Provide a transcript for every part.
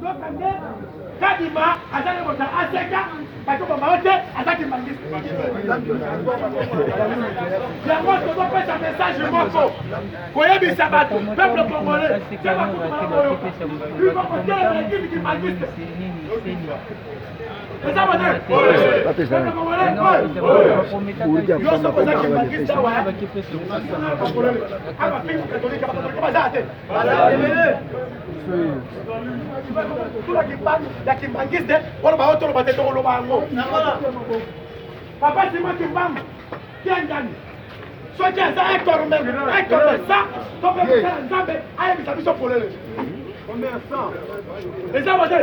nokande kadima azali kota aseka bato bamaote azaki mangisi yango tozopesa message moko koyebisa bato peuple congolais eza ya kimbangiste wana baotolo batete koloba yango papa sima kimbamba kiangani soki aza etorme sa tope kosala nzambe ayebisa biso polele eza bote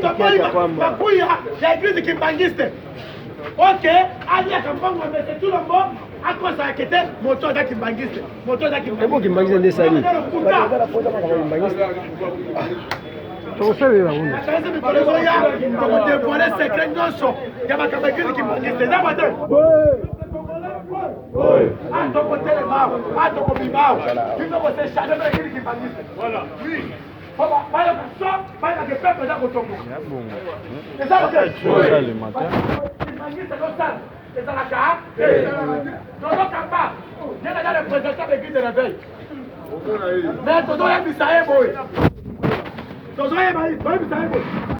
tokoyi bakuya ya eglise kimbangiste ok aliaka mbongo mese tulombo akosa kete moto aza kimbangiste moto aza kimbangiste nde sali tokosalela kuna akazi mikolo ezoya tokodevole sekret nyonso ya makambo eglise kimbangiste eza bote atokotelema atokobimao biso kosechange mpe eglise kimbangiste bayoka so bayokake pepe eza kotongo eza bote kimbangiste tosala ezalaka tozokamba yena ya représentant l'église de réveil mais tozoyebisa ye boye tozoyebisa ye boye